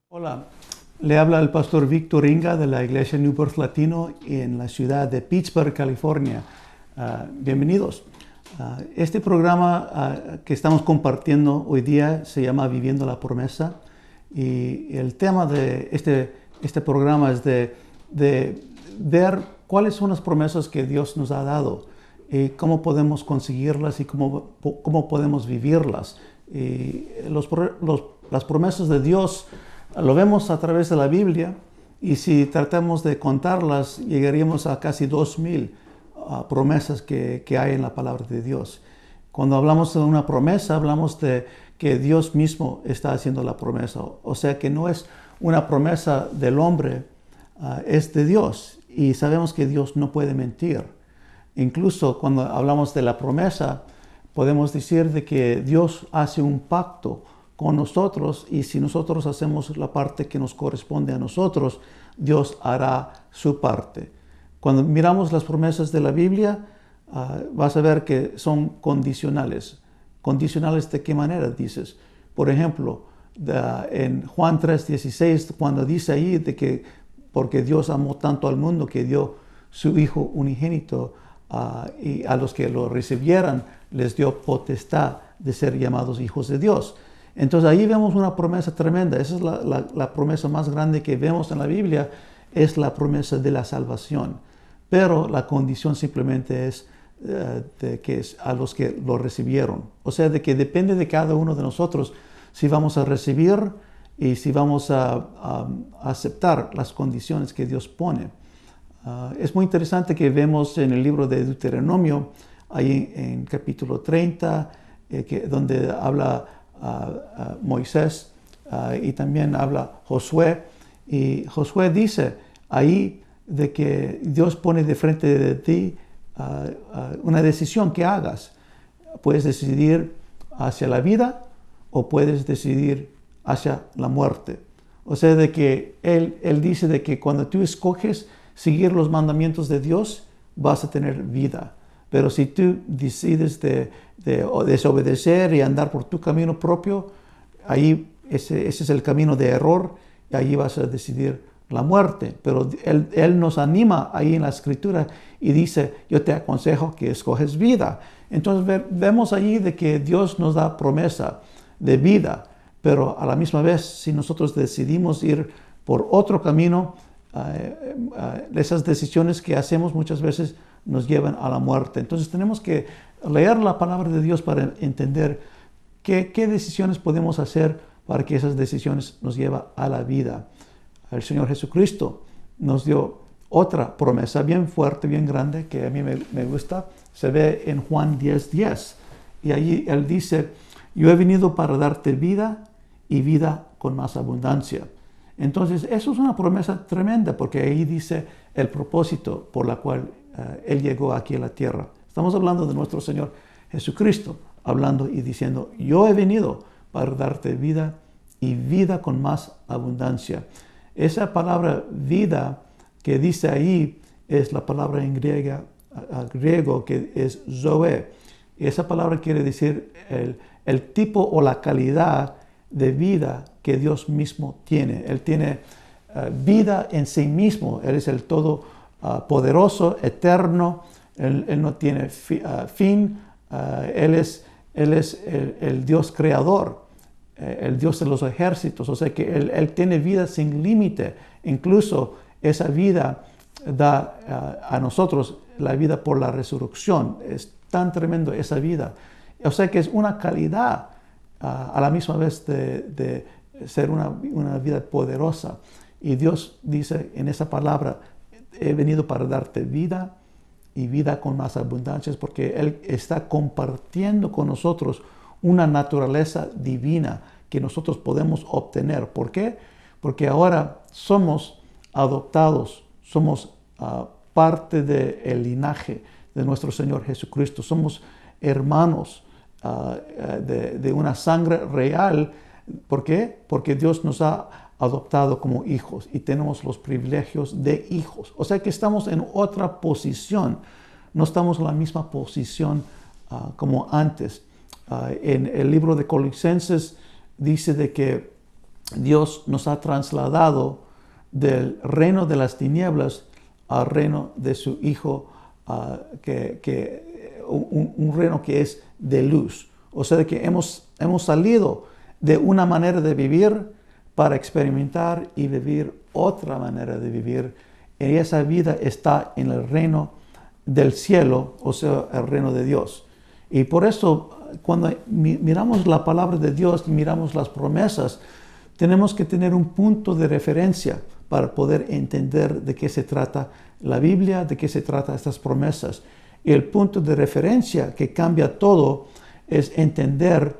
Hola, le habla el pastor Víctor Inga de la iglesia New Birth Latino en la ciudad de Pittsburgh, California. Bienvenidos. Este programa que estamos compartiendo hoy día se llama Viviendo la Promesa, y el tema de este programa es de ver cuáles son las promesas que Dios nos ha dado y cómo podemos conseguirlas y cómo podemos vivirlas. Y las promesas de Dios lo vemos a través de la Biblia, y si tratamos de contarlas, llegaríamos a casi 2000 promesas que hay en la palabra de Dios. Cuando hablamos de una promesa, hablamos de que Dios mismo está haciendo la promesa. O sea que no es una promesa del hombre, es de Dios. Y sabemos que Dios no puede mentir. Incluso cuando hablamos de la promesa, podemos decir de que Dios hace un pacto con nosotros, y si nosotros hacemos la parte que nos corresponde a nosotros, Dios hará su parte. Cuando miramos las promesas de la Biblia, vas a ver que son condicionales. ¿Condicionales de qué manera dices? Por ejemplo, en Juan 3:16, cuando dice ahí de que porque Dios amó tanto al mundo que dio su Hijo unigénito, y a los que lo recibieran les dio potestad de ser llamados hijos de Dios. Entonces ahí vemos una promesa tremenda. Esa es la promesa más grande que vemos en la Biblia, es la promesa de la salvación. Pero la condición simplemente es de que es a los que lo recibieron. O sea, de que depende de cada uno de nosotros si vamos a recibir y si vamos a aceptar las condiciones que Dios pone. Es muy interesante que vemos en el libro de Deuteronomio, ahí en capítulo 30, donde habla Moisés, y también habla Josué. Y Josué dice ahí de que Dios pone de frente de ti una decisión que hagas. Puedes decidir hacia la vida o puedes decidir hacia la muerte. O sea, de que él dice de que cuando tú escoges seguir los mandamientos de Dios, vas a tener vida. Pero si tú decides de desobedecer y andar por tu camino propio, ahí ese es el camino de error, y allí vas a decidir la muerte. Pero él nos anima ahí en la Escritura y dice, yo te aconsejo que escoges vida. Entonces vemos allí de que Dios nos da promesa de vida, pero a la misma vez, si nosotros decidimos ir por otro camino, esas decisiones que hacemos muchas veces nos llevan a la muerte. Entonces tenemos que leer la palabra de Dios para entender qué decisiones podemos hacer para que esas decisiones nos lleven a la vida. El Señor Jesucristo nos dio otra promesa bien fuerte, bien grande, que a mí me gusta. Se ve en Juan 10:10. Y allí Él dice, yo he venido para darte vida y vida con más abundancia. Entonces, eso es una promesa tremenda, porque ahí dice el propósito por la cual Él llegó aquí a la tierra. Estamos hablando de nuestro Señor Jesucristo, hablando y diciendo, yo he venido para darte vida y vida con más abundancia. Esa palabra vida que dice ahí es la palabra en griego que es zoe. Y esa palabra quiere decir el tipo o la calidad de vida que Dios mismo tiene. Él tiene vida en sí mismo. Él es el todopoderoso, eterno. Él no tiene fin. Él es el Dios creador, el Dios de los ejércitos. O sea que Él tiene vida sin límite. Incluso esa vida da a nosotros la vida por la resurrección. Es tan tremendo esa vida. O sea que es una calidad a la misma vez de ser una vida poderosa. Y Dios dice en esa palabra, he venido para darte vida y vida con más abundancias, porque Él está compartiendo con nosotros una naturaleza divina que nosotros podemos obtener. ¿Por qué? Porque ahora somos adoptados, somos parte del linaje de nuestro Señor Jesucristo, somos hermanos de una sangre real. ¿Por qué? Porque Dios nos ha adoptado como hijos y tenemos los privilegios de hijos. O sea que estamos en otra posición, no estamos en la misma posición como antes. En el libro de Colosenses dice de que Dios nos ha trasladado del reino de las tinieblas al reino de su Hijo, un reino que es de luz. O sea que hemos salido de una manera de vivir para experimentar y vivir otra manera de vivir. Y esa vida está en el reino del cielo, o sea, el reino de Dios. Y por eso, cuando miramos la palabra de Dios y miramos las promesas, tenemos que tener un punto de referencia para poder entender de qué se trata la Biblia, de qué se trata estas promesas. Y el punto de referencia que cambia todo es entender,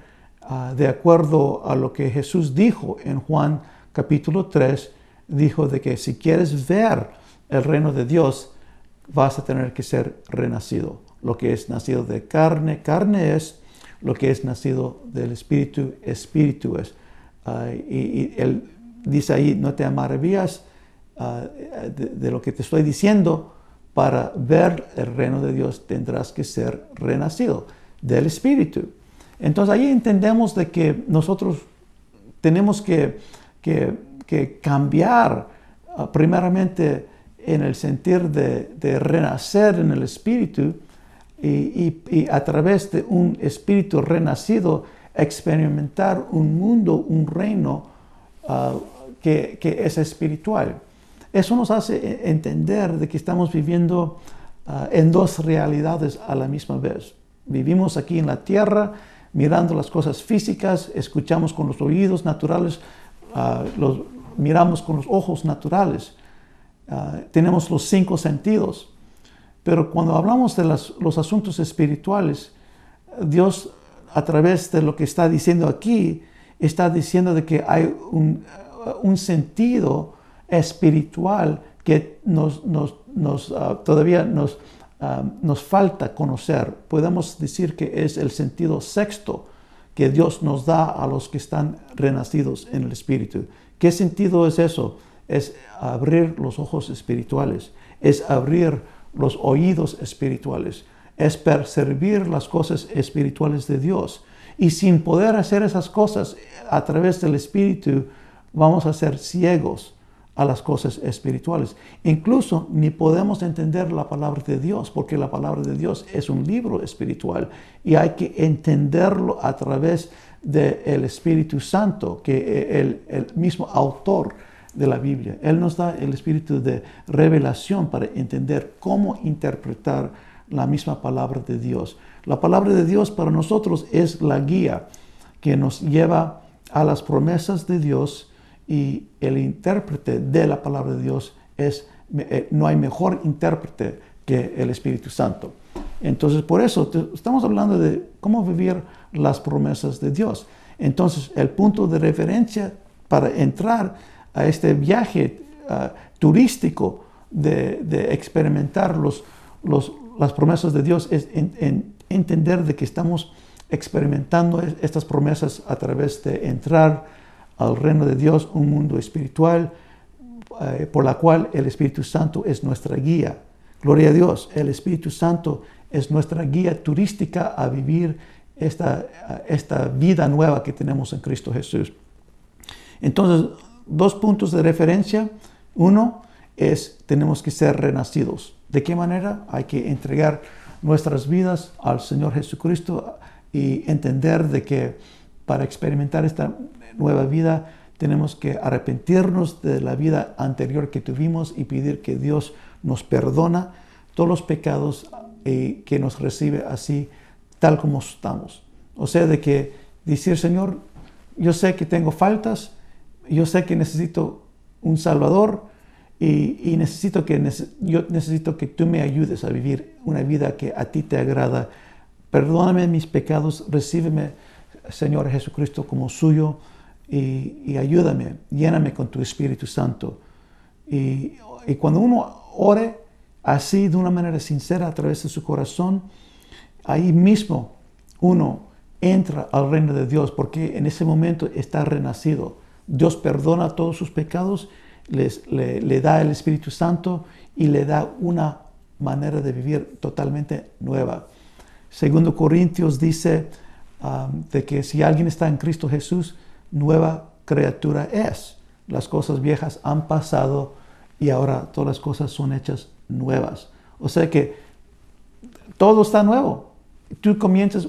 de acuerdo a lo que Jesús dijo en Juan capítulo 3, dijo de que si quieres ver el reino de Dios, vas a tener que ser renacido. Lo que es nacido de carne, carne es. Lo que es nacido del Espíritu, Espíritu es. Y él dice ahí, no te maravillas de lo que te estoy diciendo. Para ver el reino de Dios tendrás que ser renacido del Espíritu. Entonces ahí entendemos de que nosotros tenemos que cambiar primeramente en el sentir de renacer en el Espíritu y a través de un Espíritu renacido experimentar un mundo, un reino que es espiritual. Eso nos hace entender de que estamos viviendo en dos realidades a la misma vez. Vivimos aquí en la tierra, mirando las cosas físicas, escuchamos con los oídos naturales, miramos con los ojos naturales. Tenemos los 5 sentidos. Pero cuando hablamos de los asuntos espirituales, Dios, a través de lo que está diciendo aquí, está diciendo de que hay un sentido espiritual que todavía nos falta conocer. Podemos decir que es el sentido sexto que Dios nos da a los que están renacidos en el Espíritu. ¿Qué sentido es eso? Es abrir los ojos espirituales, es abrir los oídos espirituales, es percibir las cosas espirituales de Dios. Y sin poder hacer esas cosas a través del Espíritu, vamos a ser ciegos a las cosas espirituales. Incluso ni podemos entender la palabra de Dios, porque la palabra de Dios es un libro espiritual y hay que entenderlo a través del Espíritu Santo, que el mismo autor de la Biblia. Él nos da el espíritu de revelación para entender cómo interpretar la misma palabra de Dios. La palabra de Dios para nosotros es la guía que nos lleva a las promesas de Dios, y el intérprete de la palabra de Dios no hay mejor intérprete que el Espíritu Santo. Entonces, por eso estamos hablando de cómo vivir las promesas de Dios. Entonces, el punto de referencia para entrar a este viaje turístico de experimentar las promesas de Dios es entender de que estamos experimentando estas promesas a través de entrar al reino de Dios, un mundo espiritual por la cual el Espíritu Santo es nuestra guía. Gloria a Dios, el Espíritu Santo es nuestra guía turística a vivir esta vida nueva que tenemos en Cristo Jesús. Entonces, 2 puntos de referencia. Uno es, tenemos que ser renacidos. ¿De qué manera? Hay que entregar nuestras vidas al Señor Jesucristo y entender de que para experimentar esta nueva vida tenemos que arrepentirnos de la vida anterior que tuvimos y pedir que Dios nos perdona todos los pecados y que nos recibe así tal como estamos. O sea, de que decir, Señor, yo sé que tengo faltas, yo sé que necesito un Salvador y necesito que tú me ayudes a vivir una vida que a ti te agrada. Perdóname mis pecados, recíbeme, Señor Jesucristo, como suyo y ayúdame, lléname con tu Espíritu Santo. Y cuando uno ore así de una manera sincera a través de su corazón, ahí mismo uno entra al reino de Dios, porque en ese momento está renacido Dios perdona todos sus pecados, le da el Espíritu Santo y le da una manera de vivir totalmente nueva. Segundo Corintios dice de que si alguien está en Cristo Jesús, nueva criatura es. Las cosas viejas han pasado y ahora todas las cosas son hechas nuevas. O sea que todo está nuevo. Tú comienzas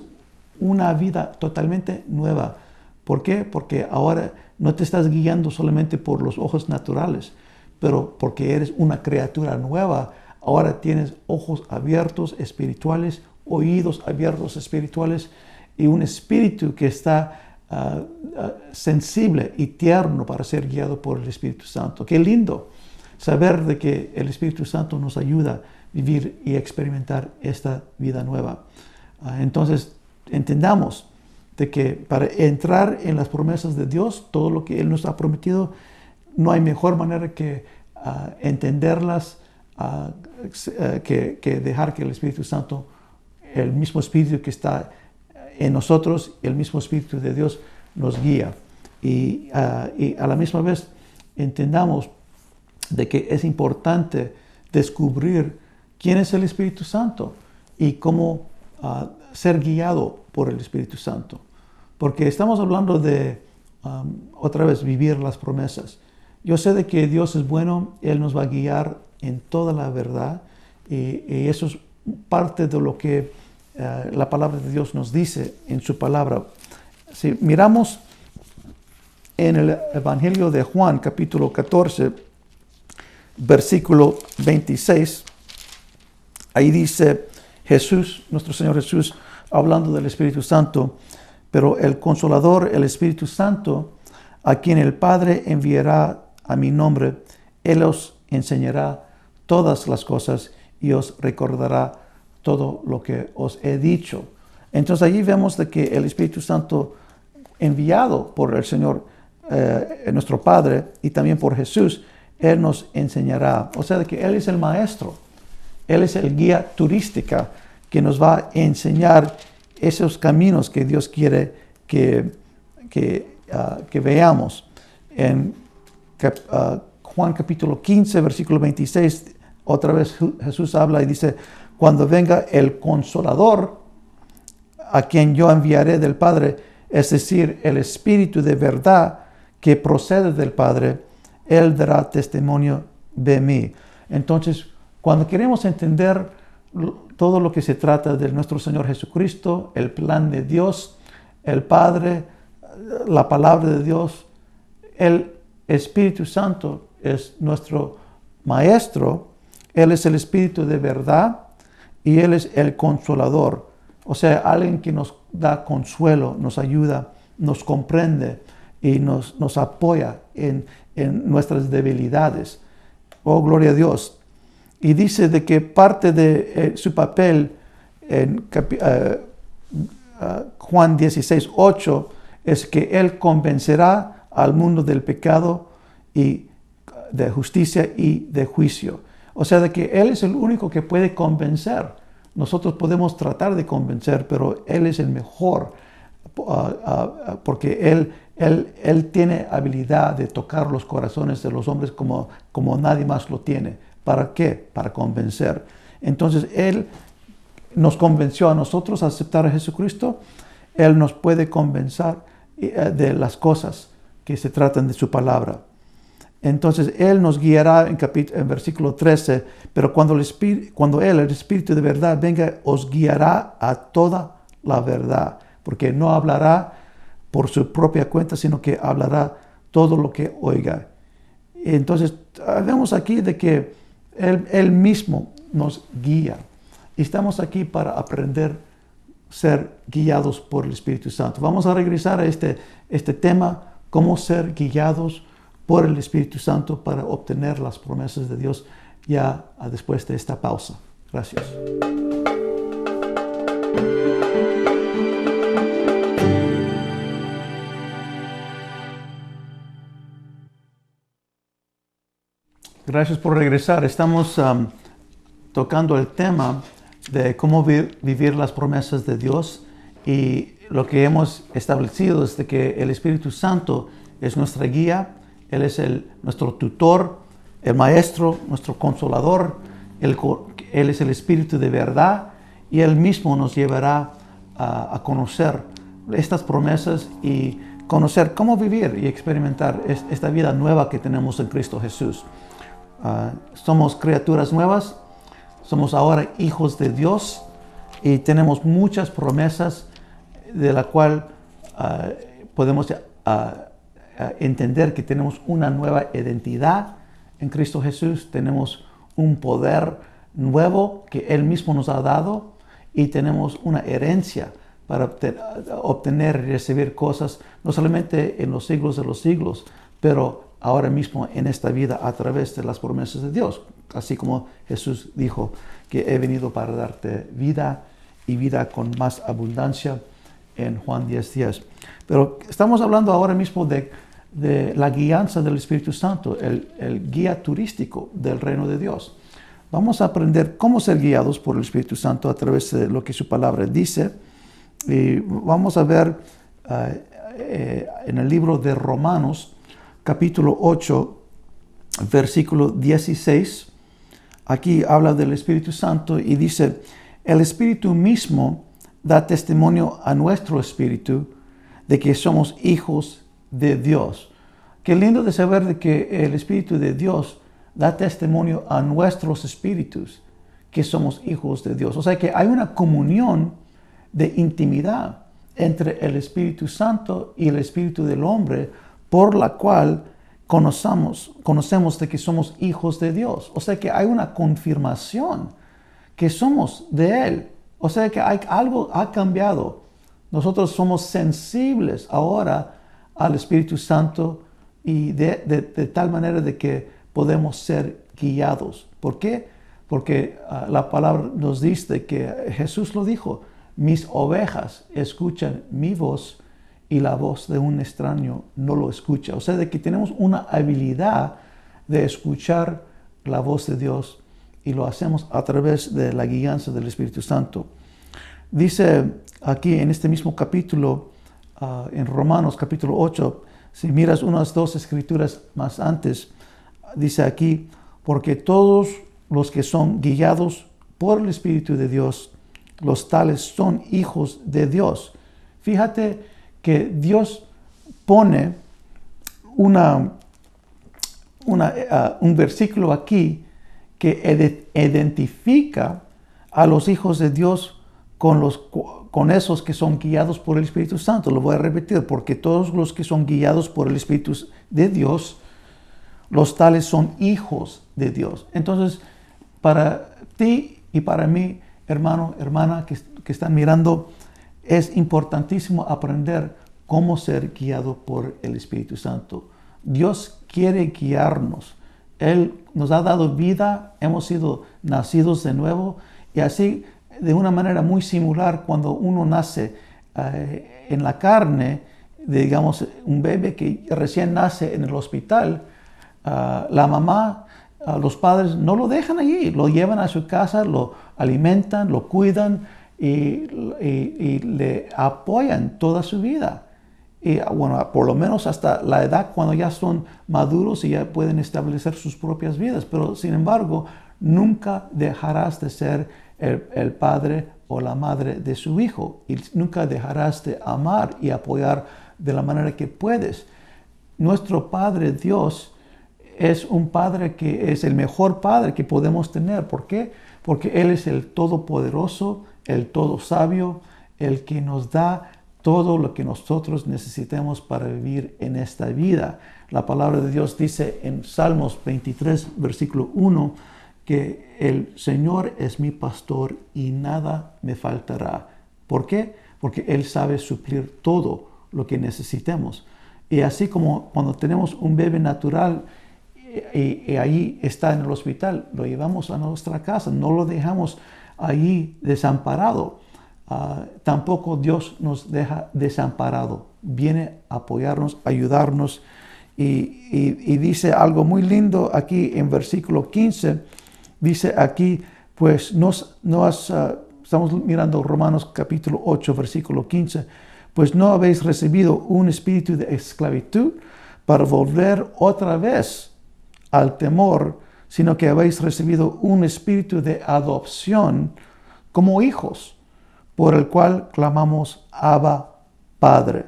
una vida totalmente nueva. ¿Por qué? Porque ahora no te estás guiando solamente por los ojos naturales, pero porque eres una criatura nueva. Ahora tienes ojos abiertos espirituales, oídos abiertos espirituales y un espíritu que está sensible y tierno para ser guiado por el Espíritu Santo. Qué lindo saber de que el Espíritu Santo nos ayuda a vivir y experimentar esta vida nueva. Entonces, entendamos de que para entrar en las promesas de Dios, todo lo que Él nos ha prometido, no hay mejor manera que entenderlas que dejar que el Espíritu Santo, el mismo Espíritu que está en nosotros, el mismo Espíritu de Dios nos guía. Y a la misma vez entendamos de que es importante descubrir quién es el Espíritu Santo y cómo ser guiado por el Espíritu Santo. Porque estamos hablando de, otra vez, vivir las promesas. Yo sé de que Dios es bueno, Él nos va a guiar en toda la verdad y eso es parte de lo que la palabra de Dios nos dice en su palabra. Si miramos en el Evangelio de Juan, capítulo 14, versículo 26, ahí dice Jesús, nuestro Señor Jesús, hablando del Espíritu Santo, pero el Consolador, el Espíritu Santo, a quien el Padre enviará a mi nombre, Él os enseñará todas las cosas y os recordará todo lo que os he dicho. Entonces allí vemos de que el Espíritu Santo enviado por el Señor, nuestro Padre, y también por Jesús, Él nos enseñará. O sea, de que Él es el maestro. Él es el guía turística que nos va a enseñar esos caminos que Dios quiere que veamos. En Juan capítulo 15, versículo 26, otra vez Jesús habla y dice: cuando venga el Consolador, a quien yo enviaré del Padre, es decir, el Espíritu de verdad que procede del Padre, Él dará testimonio de mí. Entonces, cuando queremos entender todo lo que se trata de nuestro Señor Jesucristo, el plan de Dios, el Padre, la palabra de Dios, el Espíritu Santo es nuestro Maestro, Él es el Espíritu de verdad y Él es el Consolador. O sea, alguien que nos da consuelo, nos ayuda, nos comprende y nos apoya en nuestras debilidades. Oh, gloria a Dios. Y dice de que parte de su papel en Juan 16, 8 es que Él convencerá al mundo del pecado y de justicia y de juicio. O sea, de que Él es el único que puede convencer. Nosotros podemos tratar de convencer, pero Él es el mejor porque Él tiene habilidad de tocar los corazones de los hombres como nadie más lo tiene. ¿Para qué? Para convencer. Entonces, Él nos convenció a nosotros a aceptar a Jesucristo. Él nos puede convencer de las cosas que se tratan de su palabra. Entonces, Él nos guiará en versículo 13, pero cuando Él, el Espíritu de verdad, venga, os guiará a toda la verdad, porque no hablará por su propia cuenta, sino que hablará todo lo que oiga. Entonces, vemos aquí de que Él mismo nos guía. Y estamos aquí para aprender a ser guiados por el Espíritu Santo. Vamos a regresar a este tema, cómo ser guiados por el Espíritu Santo para obtener las promesas de Dios ya después de esta pausa. Gracias. Gracias por regresar. Estamos tocando el tema de cómo vivir las promesas de Dios y lo que hemos establecido es de que el Espíritu Santo es nuestra guía, Él es nuestro tutor, el maestro, nuestro consolador, Él es el Espíritu de verdad y Él mismo nos llevará a conocer estas promesas y conocer cómo vivir y experimentar esta vida nueva que tenemos en Cristo Jesús. Somos criaturas nuevas, somos ahora hijos de Dios y tenemos muchas promesas de la cual podemos entender que tenemos una nueva identidad en Cristo Jesús, tenemos un poder nuevo que Él mismo nos ha dado y tenemos una herencia para obtener y recibir cosas, no solamente en los siglos de los siglos, pero ahora mismo en esta vida a través de las promesas de Dios. Así como Jesús dijo que he venido para darte vida y vida con más abundancia en Juan 10:10. Pero estamos hablando ahora mismo de la guianza del Espíritu Santo, el guía turístico del reino de Dios. Vamos a aprender cómo ser guiados por el Espíritu Santo a través de lo que su palabra dice. Y vamos a ver en el libro de Romanos, capítulo 8, versículo 16. Aquí habla del Espíritu Santo y dice: el Espíritu mismo da testimonio a nuestro espíritu de que somos hijos de Dios. Qué lindo de saber de que el Espíritu de Dios da testimonio a nuestros espíritus que somos hijos de Dios. O sea que hay una comunión de intimidad entre el Espíritu Santo y el Espíritu del hombre, por la cual conocemos de que somos hijos de Dios. O sea que hay una confirmación que somos de Él. O sea que algo ha cambiado. Nosotros somos sensibles ahora al Espíritu Santo y de tal manera de que podemos ser guiados. ¿Por qué? Porque la palabra nos dice que Jesús lo dijo: mis ovejas escuchan mi voz y la voz de un extraño no lo escucha. O sea, de que tenemos una habilidad de escuchar la voz de Dios y lo hacemos a través de la guianza del Espíritu Santo. Dice aquí en este mismo capítulo, en Romanos capítulo 8, si miras unas dos escrituras más antes, dice aquí: porque todos los que son guiados por el Espíritu de Dios, los tales son hijos de Dios. Fíjate que Dios pone un versículo aquí que identifica a los hijos de Dios con esos que son guiados por el Espíritu Santo. Lo voy a repetir: porque todos los que son guiados por el Espíritu de Dios, los tales son hijos de Dios. Entonces, para ti y para mí, hermano, hermana, que están mirando, es importantísimo aprender cómo ser guiado por el Espíritu Santo. Dios quiere guiarnos. Él nos ha dado vida, hemos sido nacidos de nuevo, y así, de una manera muy similar, cuando uno nace en la carne, digamos, un bebé que recién nace en el hospital, la mamá, los padres no lo dejan allí, lo llevan a su casa, lo alimentan, lo cuidan y le apoyan toda su vida. Y bueno, por lo menos hasta la edad cuando ya son maduros y ya pueden establecer sus propias vidas. Pero sin embargo, nunca dejarás de ser el padre o la madre de su hijo, y nunca dejarás de amar y apoyar de la manera que puedes. Nuestro Padre Dios es un Padre que es el mejor Padre que podemos tener. ¿Por qué? Porque Él es el Todopoderoso, el Todo Sabio, el que nos da todo lo que nosotros necesitamos para vivir en esta vida. La palabra de Dios dice en Salmos 23, versículo 1, que el Señor es mi pastor y nada me faltará. ¿Por qué? Porque Él sabe suplir todo lo que necesitemos. Y así como cuando tenemos un bebé natural y ahí está en el hospital, lo llevamos a nuestra casa, no lo dejamos ahí desamparado. Tampoco Dios nos deja desamparado. Viene a apoyarnos, ayudarnos. Y dice algo muy lindo aquí en versículo 15. Dice aquí, pues estamos mirando Romanos capítulo 8, versículo 15. Pues no habéis recibido un espíritu de esclavitud para volver otra vez al temor, sino que habéis recibido un espíritu de adopción como hijos, por el cual clamamos Abba, Padre.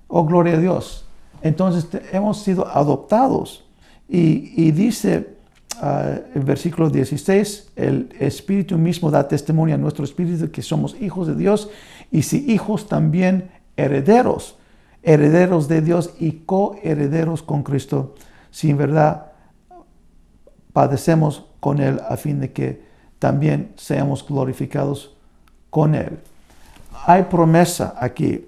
Oh, gloria a Dios. Entonces hemos sido adoptados. Y dice el versículo 16, el Espíritu mismo da testimonio a nuestro espíritu que somos hijos de Dios, y si hijos también herederos, herederos de Dios y coherederos con Cristo, si en verdad padecemos con Él, a fin de que también seamos glorificados con Él. Hay promesa aquí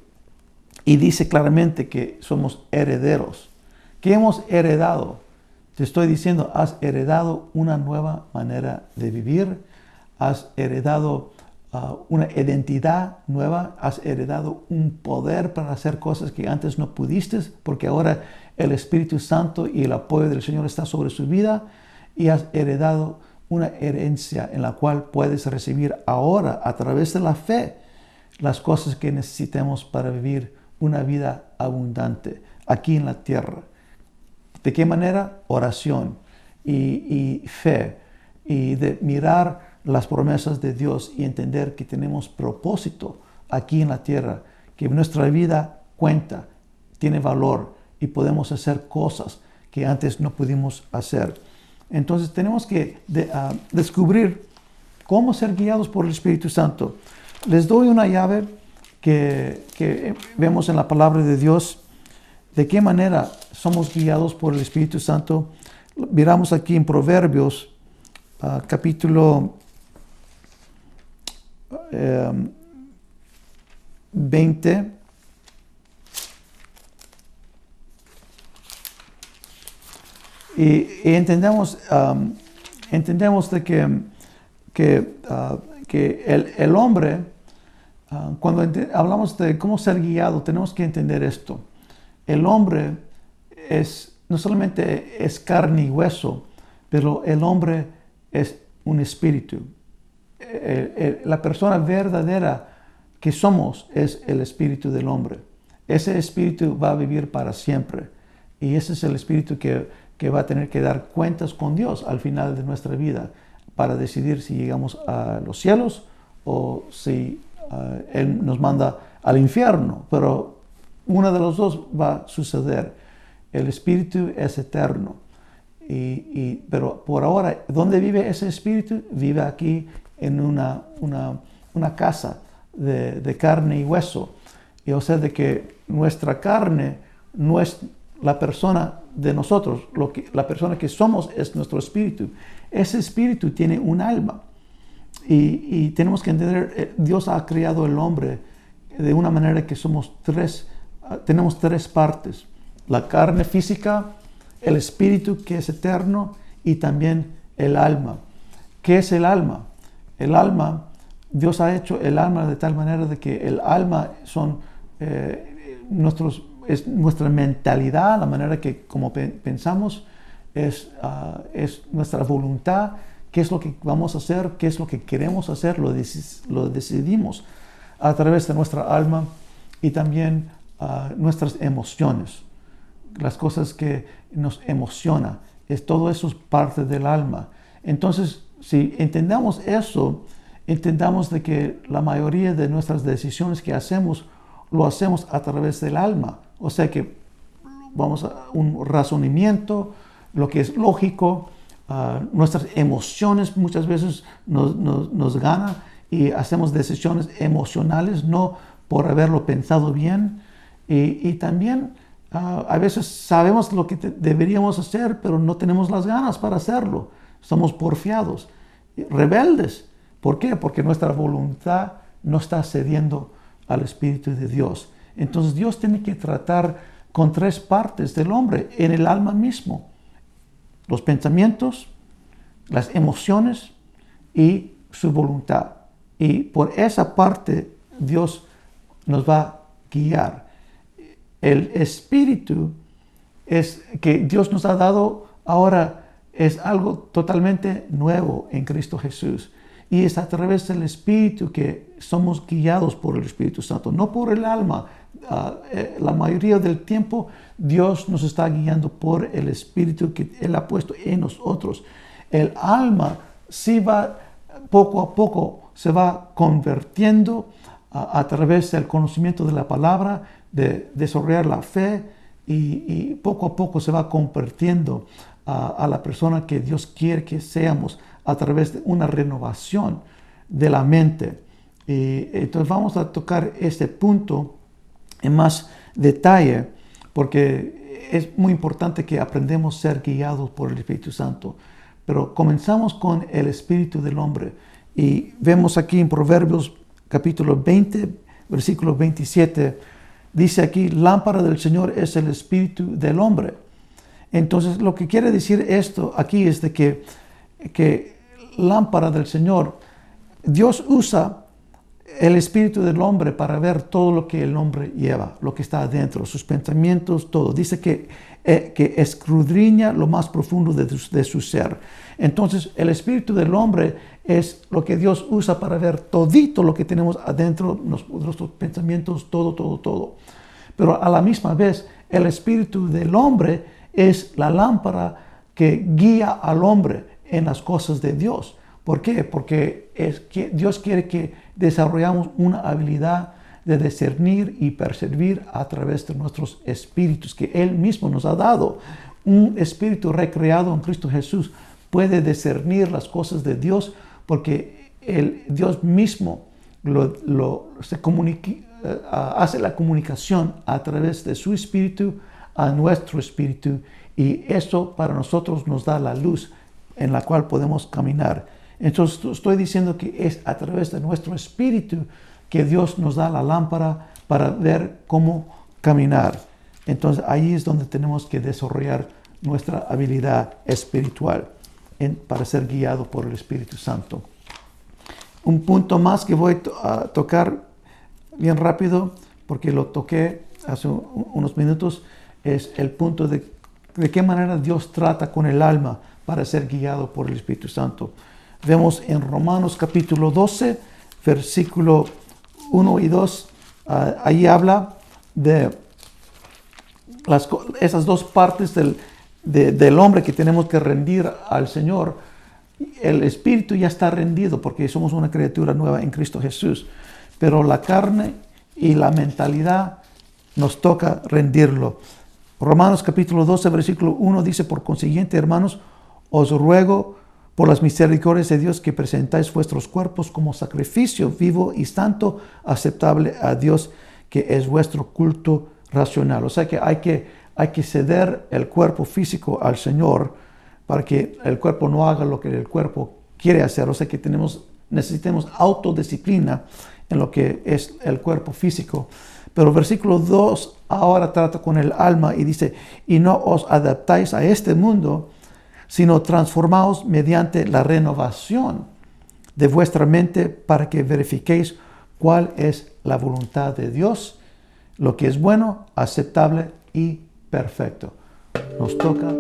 y dice claramente que somos herederos. ¿Qué hemos heredado? Te estoy diciendo, has heredado una nueva manera de vivir, has heredado una identidad nueva, has heredado un poder para hacer cosas que antes no pudiste, porque ahora el Espíritu Santo y el apoyo del Señor está sobre su vida, y has heredado una herencia en la cual puedes recibir ahora, a través de la fe, las cosas que necesitamos para vivir una vida abundante aquí en la tierra. ¿De qué manera? Oración y fe, y de mirar las promesas de Dios y entender que tenemos propósito aquí en la tierra, que nuestra vida cuenta, tiene valor y podemos hacer cosas que antes no pudimos hacer. Entonces tenemos que descubrir cómo ser guiados por el Espíritu Santo. Les doy una llave que vemos en la palabra de Dios. ¿De qué manera somos guiados por el Espíritu Santo? Miramos aquí en Proverbios, capítulo 20. Y entendemos de que el hombre, cuando hablamos de cómo ser guiado, tenemos que entender esto. El hombre no solamente es carne y hueso, pero el hombre es un espíritu. La persona verdadera que somos es el espíritu del hombre. Ese espíritu va a vivir para siempre. Y ese es el espíritu que va a tener que dar cuentas con Dios al final de nuestra vida para decidir si llegamos a los cielos o si Él nos manda al infierno. Pero una de los dos va a suceder. El espíritu es eterno. Pero por ahora, ¿dónde vive ese espíritu? Vive aquí en una casa de carne y hueso. Y o sea, de que nuestra carne no es la persona de nosotros, la persona que somos es nuestro espíritu. Ese espíritu tiene un alma. Y tenemos que entender, Dios ha creado el hombre de una manera que tenemos tres partes. La carne física, el espíritu que es eterno y también el alma. ¿Qué es el alma? El alma, Dios ha hecho el alma de tal manera de que el alma es nuestra mentalidad, la manera que como pensamos, es nuestra voluntad, qué es lo que vamos a hacer, qué es lo que queremos hacer, lo decidimos a través de nuestra alma, y también nuestras emociones, las cosas que nos emocionan, todo eso es parte del alma. Entonces, si entendamos eso, entendamos de que la mayoría de nuestras decisiones que hacemos, lo hacemos a través del alma. O sea que vamos a un razonamiento, lo que es lógico, nuestras emociones muchas veces nos ganan y hacemos decisiones emocionales, no por haberlo pensado bien. Y también a veces sabemos lo que deberíamos hacer, pero no tenemos las ganas para hacerlo. Somos porfiados, rebeldes. ¿Por qué? Porque nuestra voluntad no está cediendo al Espíritu de Dios. Entonces Dios tiene que tratar con tres partes del hombre en el alma mismo: los pensamientos, las emociones y su voluntad. Y por esa parte Dios nos va a guiar. El Espíritu que Dios nos ha dado ahora es algo totalmente nuevo en Cristo Jesús. Y es a través del Espíritu que somos guiados por el Espíritu Santo, no por el alma. La mayoría del tiempo Dios nos está guiando por el Espíritu que Él ha puesto en nosotros. El alma sí va, poco a poco, se va convirtiendo a través del conocimiento de la palabra, de desarrollar la fe, y poco a poco se va convirtiendo a la persona que Dios quiere que seamos a través de una renovación de la mente. Y entonces vamos a tocar este punto en más detalle, porque es muy importante que aprendamos a ser guiados por el Espíritu Santo. Pero comenzamos con el espíritu del hombre. Y vemos aquí en Proverbios capítulo 20, versículo 27, dice aquí, lámpara del Señor es el espíritu del hombre. Entonces, lo que quiere decir esto aquí es de que lámpara del Señor, Dios usa el espíritu del hombre para ver todo lo que el hombre lleva, lo que está adentro, sus pensamientos, todo. Dice que escudriña lo más profundo de su ser. Entonces, el espíritu del hombre es lo que Dios usa para ver todito lo que tenemos adentro, nuestros pensamientos, todo. Pero a la misma vez, el espíritu del hombre es la lámpara que guía al hombre en las cosas de Dios. ¿Por qué? Porque Dios quiere que desarrollamos una habilidad de discernir y percibir a través de nuestros espíritus que Él mismo nos ha dado. Un espíritu recreado en Cristo Jesús puede discernir las cosas de Dios porque Dios mismo hace la comunicación a través de su espíritu a nuestro espíritu, y eso para nosotros nos da la luz en la cual podemos caminar. Entonces estoy diciendo que es a través de nuestro espíritu que Dios nos da la lámpara para ver cómo caminar. Entonces ahí es donde tenemos que desarrollar nuestra habilidad espiritual para ser guiado por el Espíritu Santo. Un punto más que voy a tocar bien rápido, porque lo toqué hace unos minutos, es el punto de qué manera Dios trata con el alma para ser guiado por el Espíritu Santo. Vemos en Romanos capítulo 12, versículo 1 y 2, ahí habla de esas dos partes del hombre que tenemos que rendir al Señor. El espíritu ya está rendido porque somos una criatura nueva en Cristo Jesús, pero la carne y la mentalidad nos toca rendirlo. Romanos capítulo 12, versículo 1 dice, por consiguiente, hermanos, os ruego por las misericordias de Dios que presentáis vuestros cuerpos como sacrificio vivo y santo, aceptable a Dios, que es vuestro culto racional. O sea que hay que ceder el cuerpo físico al Señor para que el cuerpo no haga lo que el cuerpo quiere hacer. O sea que necesitamos autodisciplina en lo que es el cuerpo físico. Pero el versículo 2 ahora trata con el alma y dice, y no os adaptáis a este mundo, sino transformaos mediante la renovación de vuestra mente para que verifiquéis cuál es la voluntad de Dios, lo que es bueno, aceptable y perfecto. Nos toca